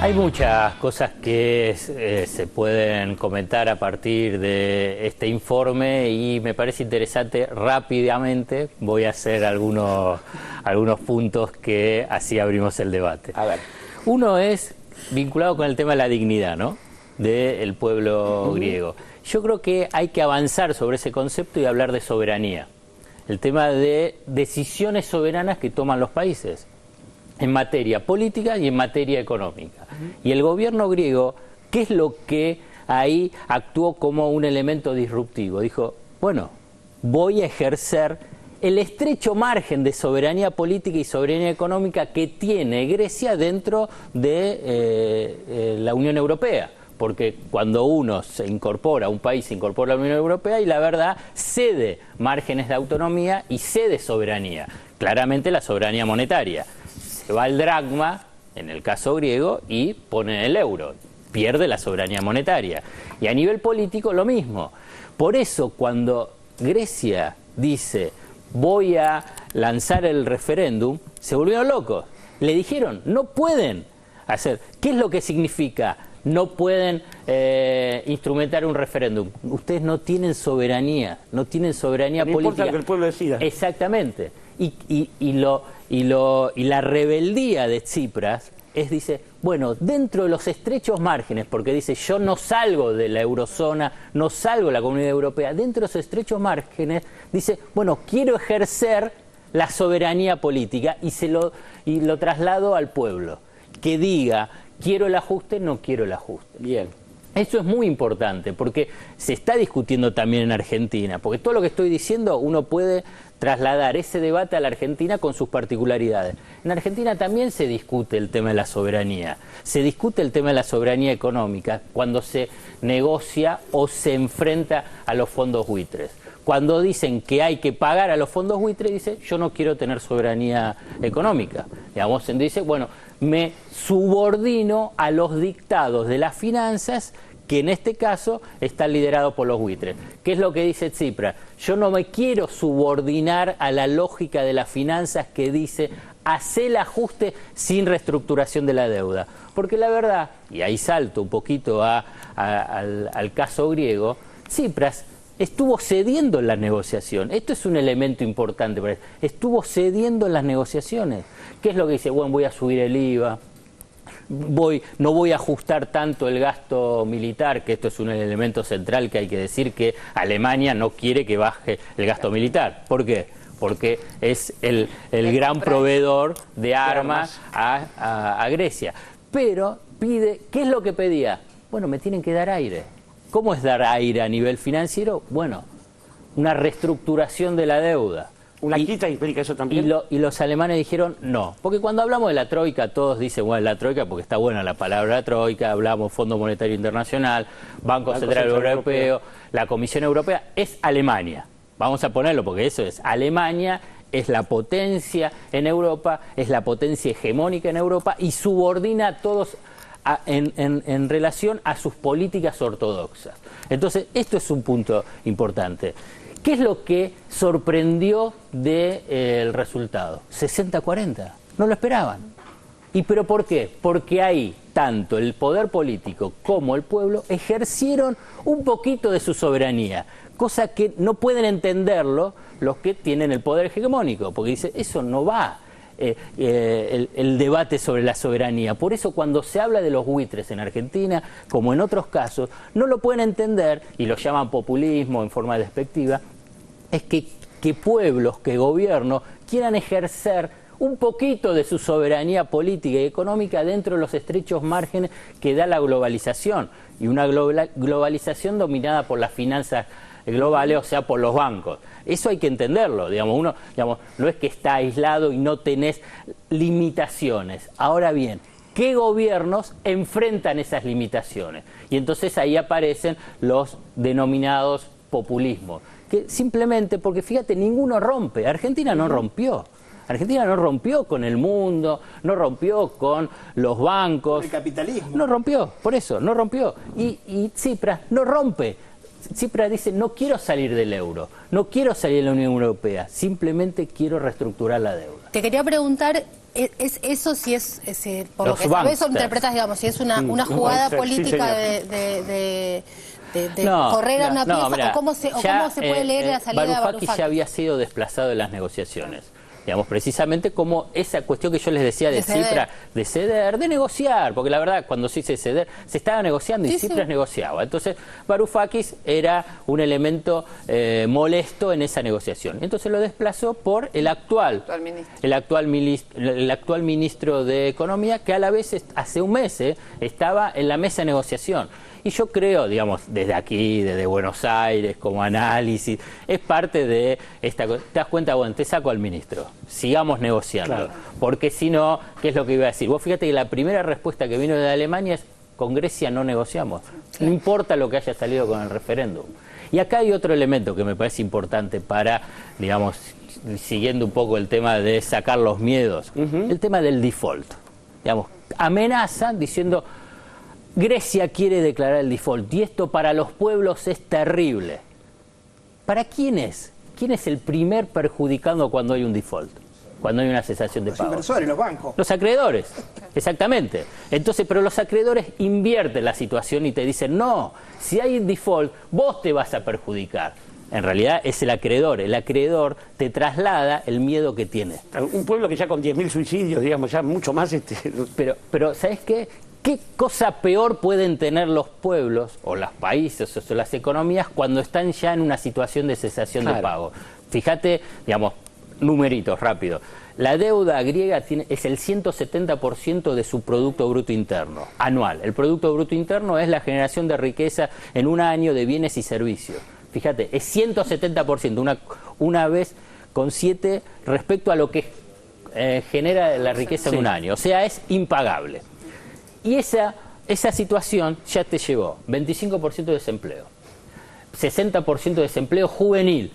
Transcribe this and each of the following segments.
Hay muchas cosas que se pueden comentar a partir de este informe y me parece interesante. Rápidamente voy a hacer algunos puntos que así abrimos el debate. A ver. Uno es vinculado con el tema de la dignidad, ¿no?, del pueblo griego. Yo creo que hay que avanzar sobre ese concepto y hablar de soberanía. El tema de decisiones soberanas que toman los países en materia política y en materia económica. Y el gobierno griego, ¿qué es lo que ahí actuó como un elemento disruptivo? Dijo, bueno, voy a ejercer el estrecho margen de soberanía política y soberanía económica que tiene Grecia dentro de la Unión Europea. Porque cuando uno se incorpora, un país se incorpora a la Unión Europea y la verdad cede márgenes de autonomía y cede soberanía. Claramente la soberanía monetaria. Se va el dracma, en el caso griego, y pone el euro. Pierde la soberanía monetaria. Y a nivel político lo mismo. Por eso cuando Grecia dice voy a lanzar el referéndum, se volvieron locos. Le dijeron, no pueden hacer. ¿Qué es lo que significa? No pueden instrumentar un referéndum. Ustedes no tienen soberanía, no tienen soberanía política. No importa lo que el pueblo decida. Exactamente. Y la rebeldía de Tsipras dice, bueno, dentro de los estrechos márgenes, porque dice, yo no salgo de la eurozona, no salgo de la Comunidad Europea, dentro de los estrechos márgenes, dice, bueno, quiero ejercer la soberanía política y lo traslado al pueblo, que diga, quiero el ajuste, no quiero el ajuste. Bien. Eso es muy importante, porque se está discutiendo también en Argentina, porque todo lo que estoy diciendo uno puede trasladar ese debate a la Argentina con sus particularidades. En Argentina también se discute el tema de la soberanía, se discute el tema de la soberanía económica cuando se negocia o se enfrenta a los fondos buitres. Cuando dicen que hay que pagar a los fondos buitres, dice, yo no quiero tener soberanía económica. Digamos, dice, bueno, me subordino a los dictados de las finanzas, que en este caso está liderado por los buitres. ¿Qué es lo que dice Tsipras? Yo no me quiero subordinar a la lógica de las finanzas que dice hacer el ajuste sin reestructuración de la deuda. Porque la verdad, y ahí salto un poquito al caso griego, Tsipras estuvo cediendo en la negociación. Esto es un elemento importante. Estuvo cediendo en las negociaciones. ¿Qué es lo que dice? Bueno, voy a subir el IVA. No voy a ajustar tanto el gasto militar, que esto es un elemento central que hay que decir que Alemania no quiere que baje el gasto militar. ¿Por qué? Porque es el gran proveedor de armas a Grecia. Pero pide, ¿qué es lo que pedía? Bueno, me tienen que dar aire. ¿Cómo es dar aire a nivel financiero? Bueno, una reestructuración de la deuda. ¿Una quita implica eso también? Y los alemanes dijeron no. Porque cuando hablamos de la troika, todos dicen, bueno, la troika, porque está buena la palabra troika, hablamos Fondo Monetario Internacional, Banco Central Europeo, la Comisión Europea, es Alemania. Vamos a ponerlo porque eso es. Alemania es la potencia en Europa, es la potencia hegemónica en Europa y subordina a todos en relación a sus políticas ortodoxas. Entonces, esto es un punto importante. ¿Qué es lo que sorprendió del resultado? 60-40. No lo esperaban. ¿Pero por qué? Porque ahí, tanto el poder político como el pueblo ejercieron un poquito de su soberanía, cosa que no pueden entenderlo los que tienen el poder hegemónico, porque dice, eso no va. El debate sobre la soberanía. Por eso cuando se habla de los buitres en Argentina, como en otros casos, no lo pueden entender, y lo llaman populismo en forma despectiva, es que pueblos, que gobiernos quieran ejercer un poquito de su soberanía política y económica dentro de los estrechos márgenes que da la globalización, y una globalización dominada por las finanzas globales, o sea, por los bancos. Eso hay que entenderlo, digamos, no es que está aislado y no tenés limitaciones. Ahora bien, ¿qué gobiernos enfrentan esas limitaciones? Y entonces ahí aparecen los denominados populismos, que simplemente, porque fíjate, ninguno rompe. Argentina no rompió. Argentina no rompió con el mundo, no rompió con los bancos. El capitalismo. No rompió, por eso, no rompió. Y Tsipras no rompe. Tsipras dice, no quiero salir del euro, no quiero salir de la Unión Europea, simplemente quiero reestructurar la deuda. Te quería preguntar eso sí por lo Los que sabes o banksters. interpretas, digamos, si es una jugada sí, política señor. de No, correr a una no, pieza, mira, o cómo se puede leer la salida de Varoufakis Varoufakis. ya había sido desplazado de las negociaciones. Digamos, precisamente como esa cuestión que yo les decía de Tsipras, de ceder, de negociar, porque la verdad, cuando se dice ceder, se estaba negociando y Sí, Tsipras sí. negociaba. Entonces, Varoufakis era un elemento molesto en esa negociación. Entonces lo desplazó por el actual ministro de Economía, que a la vez, hace un mes, estaba en la mesa de negociación. Y yo creo, digamos, desde aquí, desde Buenos Aires, como análisis, es parte de esta cosa. Te das cuenta, bueno, te saco al ministro, sigamos negociando. Claro. Porque si no, ¿qué es lo que iba a decir? Vos fíjate que la primera respuesta que vino de Alemania es: con Grecia no negociamos, no importa lo que haya salido con el referéndum. Y acá hay otro elemento que me parece importante para, digamos, siguiendo un poco el tema de sacar los miedos, el tema del default. Digamos, amenazan diciendo: Grecia quiere declarar el default y esto para los pueblos es terrible. ¿Para quién es? ¿Quién es el primer perjudicado cuando hay un default? Cuando hay una cesación de Los pago. inversores, los bancos. Los acreedores, exactamente. Entonces, pero los acreedores invierten la situación y te dicen: no, si hay un default, vos te vas a perjudicar. En realidad es el acreedor te traslada el miedo que tiene. Un pueblo que ya con 10.000 suicidios, digamos, ya mucho más... Pero ¿sabes qué? ¿Qué cosa peor pueden tener los pueblos, o los países, o las economías, cuando están ya en una situación de cesación de pago? Fíjate, digamos, numeritos rápido. La deuda griega es el 170% de su Producto Bruto Interno, anual. El Producto Bruto Interno es la generación de riqueza en un año de bienes y servicios. Fíjate, es 170%, una vez con 7 respecto a lo que genera la riqueza en un año. O sea, es impagable. Y esa situación ya te llevó 25% de desempleo, 60% de desempleo juvenil,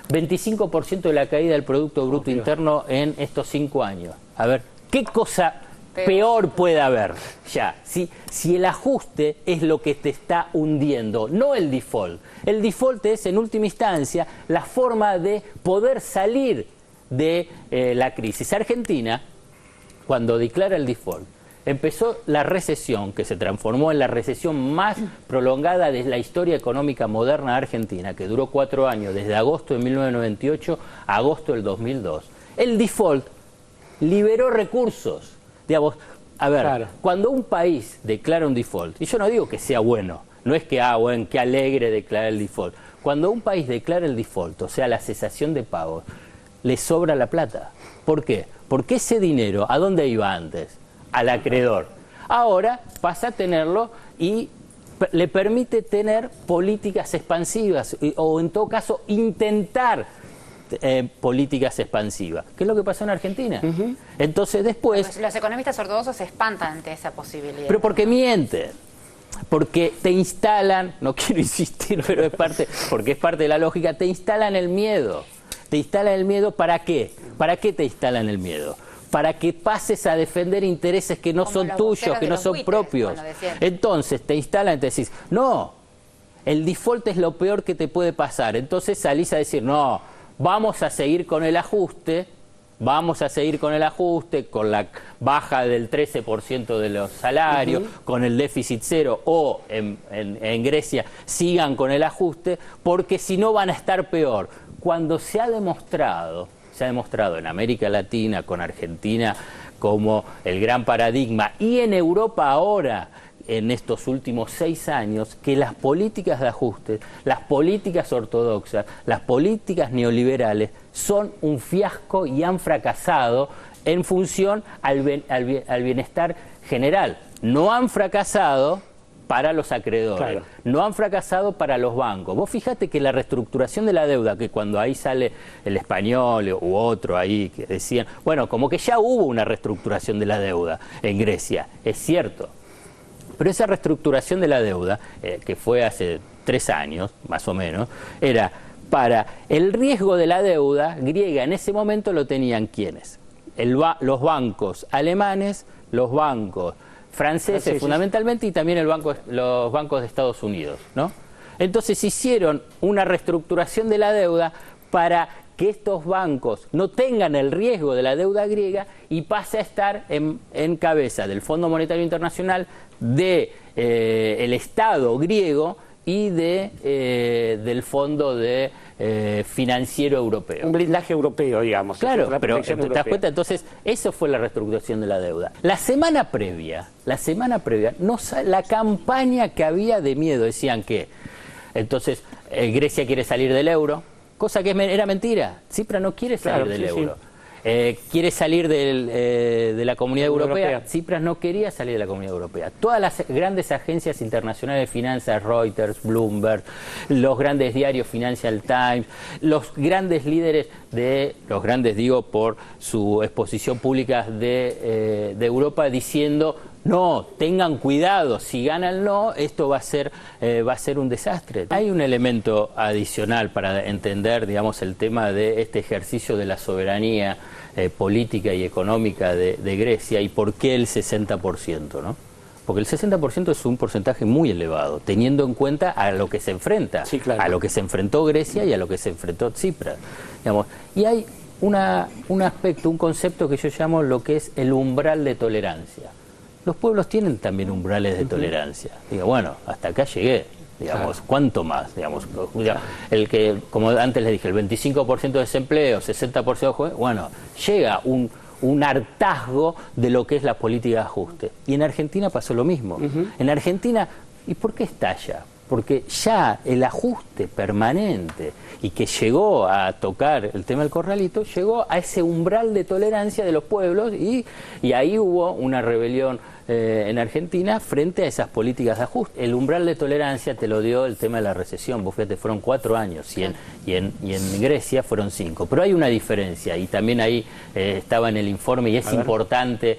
25% de la caída del Producto Bruto Interno en estos 5 años. A ver, ¿qué cosa peor puede haber ya? Si el ajuste es lo que te está hundiendo, no el default. El default es, en última instancia, la forma de poder salir de la crisis. Argentina, cuando declara el default, empezó la recesión, que se transformó en la recesión más prolongada de la historia económica moderna de Argentina, que duró 4 años, desde agosto de 1998 a agosto del 2002. El default liberó recursos. Digamos, a ver, cuando un país declara un default, y yo no digo que sea bueno, no es que, bueno, qué alegre declarar el default. Cuando un país declara el default, o sea, la cesación de pagos, le sobra la plata. ¿Por qué? Porque ese dinero, ¿a dónde iba antes? Al acreedor. Ahora pasa a tenerlo y le permite tener políticas expansivas o, en todo caso, intentar políticas expansivas, que es lo que pasó en Argentina. Entonces después... Los economistas ortodoxos se espantan ante esa posibilidad. Pero porque mienten, porque te instalan, no quiero insistir, pero porque es parte de la lógica, te instalan el miedo. Te instalan el miedo, ¿para qué? ¿Para qué te instalan el miedo? Para que pases a defender intereses que no son tuyos, que no son propios. Entonces te instalan y te decís: no, el default es lo peor que te puede pasar. Entonces salís a decir: no, vamos a seguir con el ajuste, con la baja del 13% de los salarios, con el déficit cero, o en Grecia sigan con el ajuste, porque si no van a estar peor. Cuando se ha demostrado en América Latina, con Argentina como el gran paradigma, y en Europa ahora, en estos últimos 6 años, que las políticas de ajuste, las políticas ortodoxas, las políticas neoliberales son un fiasco y han fracasado en función al bienestar general. No han fracasado para los acreedores, no han fracasado para los bancos. Vos fíjate que la reestructuración de la deuda, que cuando ahí sale el Español u otro ahí que decían, bueno, como que ya hubo una reestructuración de la deuda en Grecia, es cierto. Pero esa reestructuración de la deuda, que fue hace 3 años, más o menos, era para el riesgo de la deuda griega. En ese momento lo tenían ¿quiénes? Los bancos alemanes, los bancos franceses fundamentalmente, y también los bancos de Estados Unidos, ¿no? Entonces hicieron una reestructuración de la deuda para que estos bancos no tengan el riesgo de la deuda griega y pase a estar en cabeza del Fondo Monetario Internacional, del Estado griego y del Fondo Financiero Europeo. Un blindaje europeo, digamos. Claro, pero ¿te das cuenta? Entonces, eso fue la reestructuración de la deuda. La semana previa, la campaña que había de miedo, decían que, entonces, Grecia quiere salir del euro, cosa que era mentira. Tsipras no quiere salir del euro. Quiere salir de la Comunidad Europea. Tsipras no quería salir de la Comunidad Europea. Todas las grandes agencias internacionales de finanzas, Reuters, Bloomberg, los grandes diarios Financial Times, los grandes líderes los grandes digo por su exposición pública de Europa, diciendo: no, tengan cuidado, si gana el no, esto va a ser un desastre. Hay un elemento adicional para entender, digamos, el tema de este ejercicio de la soberanía política y económica de Grecia y por qué el 60%, ¿no? Porque el 60% es un porcentaje muy elevado, teniendo en cuenta a lo que se enfrenta, sí, claro, a lo que se enfrentó Grecia y a lo que se enfrentó Tsipras, digamos. Y hay un aspecto, un concepto que yo llamo lo que es el umbral de tolerancia. Los pueblos tienen también umbrales de tolerancia. Digo, bueno, hasta acá llegué, digamos, claro. ¿Cuánto más? Digamos, el que, como antes les dije, el 25% de desempleo, 60% de jóvenes, bueno, llega un hartazgo de lo que es la política de ajuste. Y en Argentina pasó lo mismo. En Argentina, ¿y por qué estalla? Porque ya el ajuste permanente y que llegó a tocar el tema del corralito, llegó a ese umbral de tolerancia de los pueblos y ahí hubo una rebelión en Argentina frente a esas políticas de ajuste. El umbral de tolerancia te lo dio el tema de la recesión. Vos fíjate, fueron 4 años y en Grecia fueron 5. Pero hay una diferencia y también ahí estaba en el informe y es importante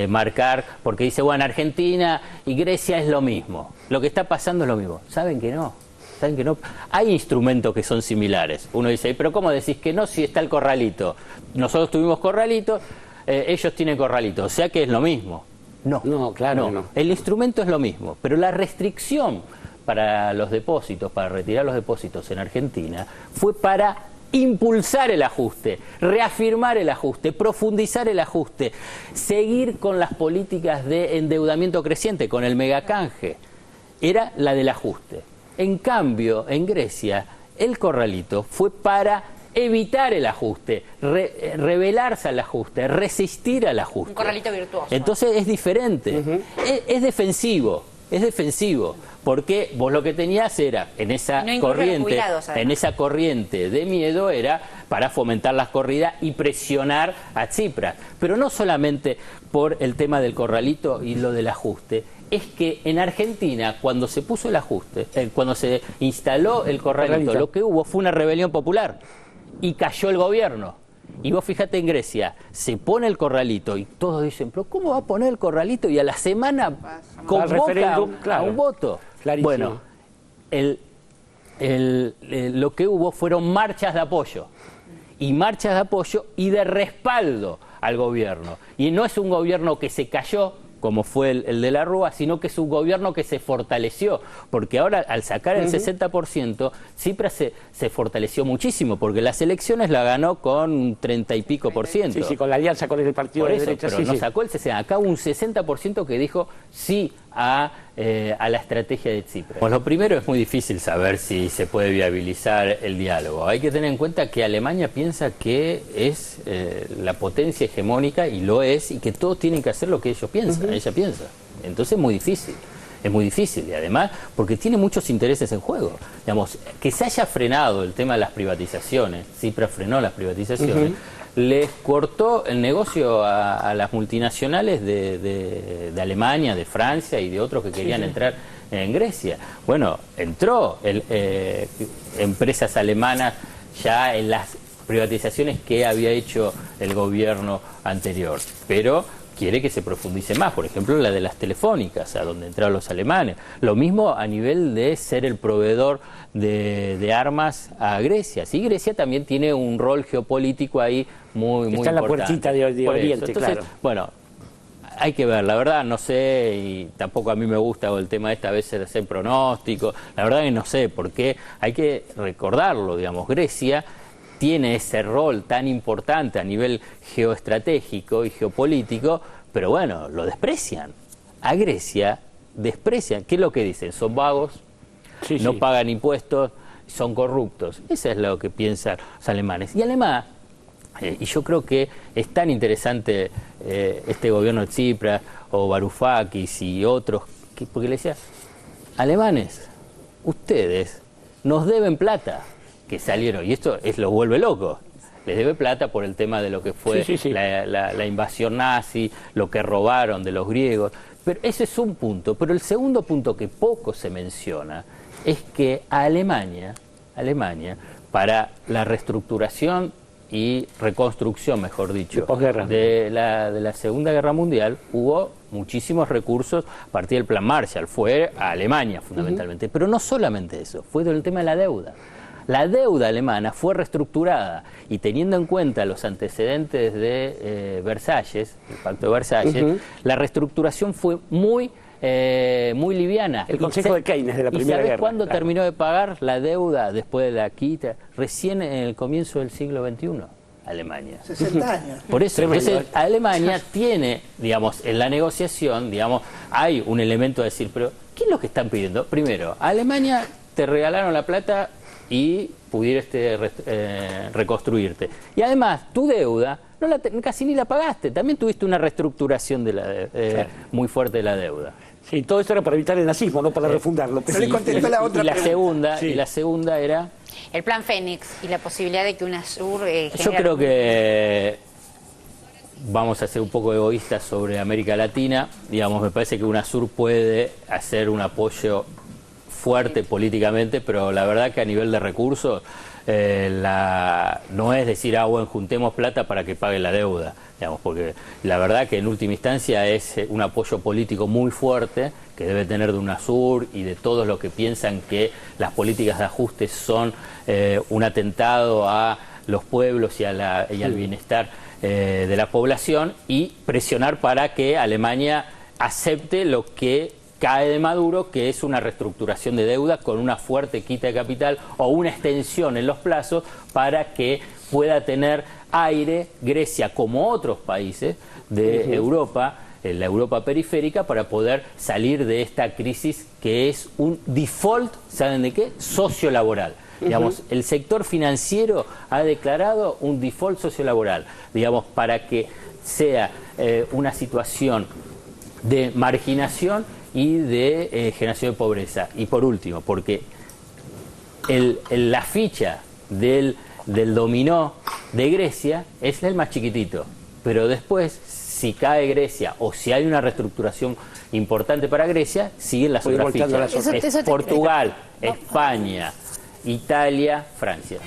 marcar, porque dice, bueno, Argentina y Grecia es lo mismo. Lo que está pasando es lo mismo. ¿Saben que no? ¿Saben que no? Hay instrumentos que son similares. Uno dice, pero ¿cómo decís que no si está el corralito? Nosotros tuvimos corralito, ellos tienen corralito, o sea que es lo mismo. No, claro, no. El instrumento es lo mismo, pero la restricción para los depósitos, para retirar los depósitos en Argentina, fue para impulsar el ajuste, reafirmar el ajuste, profundizar el ajuste, seguir con las políticas de endeudamiento creciente, con el megacanje. Era la del ajuste. En cambio, en Grecia, el corralito fue para evitar el ajuste, rebelarse al ajuste, resistir al ajuste. Un corralito virtuoso. Entonces es diferente, es defensivo, porque vos lo que tenías era, en esa corriente de miedo, era para fomentar las corridas y presionar a Tsipras. Pero no solamente por el tema del corralito y lo del ajuste, es que en Argentina, cuando se puso el ajuste, cuando se instaló el corralito, lo que hubo fue una rebelión popular. Y cayó el gobierno. Y vos fíjate, en Grecia se pone el corralito y todos dicen, pero ¿cómo va a poner el corralito? Y a la semana convoca a un voto. Clarísimo. Bueno, lo que hubo fueron marchas de apoyo. Y marchas de apoyo y de respaldo al gobierno. Y no es un gobierno que se cayó, como fue el de la Rúa, sino que es un gobierno que se fortaleció, porque ahora al sacar el 60%, Tsipras se fortaleció muchísimo, porque las elecciones la ganó con un 30 y pico %. Sí, con la alianza con el partido de derecha. Pero no sacó el 60%, acá hubo un 60% que dijo sí a la estrategia de Tsipras. Pues lo primero, es muy difícil saber si se puede viabilizar el diálogo. Hay que tener en cuenta que Alemania piensa que es la potencia hegemónica, y lo es, y que todos tienen que hacer lo que ellos piensan, ella piensa. Entonces es muy difícil, y además porque tiene muchos intereses en juego. Digamos, que se haya frenado el tema de las privatizaciones, Tsipras frenó las privatizaciones, les cortó el negocio a las multinacionales de Alemania, de Francia y de otros que querían entrar en Grecia. Bueno, entró empresas alemanas ya en las privatizaciones que había hecho el gobierno anterior, pero quiere que se profundice más, por ejemplo la de las telefónicas, a donde entraron los alemanes. Lo mismo a nivel de ser el proveedor de armas a Grecia. Sí, Grecia también tiene un rol geopolítico ahí muy importante. Está en la puertita de Oriente. Entonces, claro. Bueno, hay que ver, la verdad no sé, y tampoco a mí me gusta el tema de esta vez de hacer pronóstico, la verdad que no sé, porque hay que recordarlo, digamos, Grecia tiene ese rol tan importante a nivel geoestratégico y geopolítico, pero bueno, lo desprecian. A Grecia desprecian. ¿Qué es lo que dicen? Son vagos, no pagan impuestos, son corruptos. Eso es lo que piensan los alemanes. Y además, y yo creo que es tan interesante este gobierno de Tsipras o Varoufakis y otros, porque le decía, alemanes, ustedes nos deben plata, que salieron, y esto los vuelve locos. Les debe plata por el tema de lo que fue la invasión nazi, lo que robaron de los griegos. Pero ese es un punto. Pero el segundo punto que poco se menciona es que a Alemania, para la reestructuración y reconstrucción, mejor dicho, de la Segunda Guerra Mundial, hubo muchísimos recursos a partir del Plan Marshall. Fue a Alemania, fundamentalmente. Pero no solamente eso, fue del tema de la deuda. La deuda alemana fue reestructurada y teniendo en cuenta los antecedentes de Versalles, el Pacto de Versalles, la reestructuración fue muy liviana. El Consejo de Keynes de la Primera Guerra. ¿Y sabés cuándo terminó de pagar la deuda después de la quita? Recién en el comienzo del siglo XXI. Alemania. 60 años. Por eso, entonces, Alemania tiene, digamos, en la negociación, digamos, hay un elemento de decir, pero ¿qué es lo que están pidiendo? Primero, a Alemania te regalaron la plata y pudiste reconstruirte. Y además, tu deuda casi ni la pagaste. También tuviste una reestructuración de muy fuerte de la deuda. Sí, todo esto era para evitar el nazismo, no para refundarlo. Pero le contestó la otra pregunta. Y la segunda era... El plan Fénix y la posibilidad de que UNASUR... Yo creo que vamos a ser un poco egoístas sobre América Latina. Digamos, me parece que UNASUR puede hacer un apoyo fuerte políticamente, pero la verdad que a nivel de recursos no es decir, bueno, juntemos plata para que pague la deuda, digamos, porque la verdad que en última instancia es un apoyo político muy fuerte que debe tener de UNASUR y de todos los que piensan que las políticas de ajuste son un atentado a los pueblos y al bienestar de la población, y presionar para que Alemania acepte lo que cae de Maduro, que es una reestructuración de deuda con una fuerte quita de capital o una extensión en los plazos para que pueda tener aire Grecia, como otros países de Europa, la Europa periférica, para poder salir de esta crisis que es un default, ¿saben de qué? Sociolaboral. Digamos, el sector financiero ha declarado un default sociolaboral, digamos, para que sea una situación de marginación y de generación de pobreza. Y por último, porque la ficha del dominó de Grecia es el más chiquitito, pero después, si cae Grecia o si hay una reestructuración importante para Grecia, siguen las otras fichas. Portugal, España, Italia, Francia.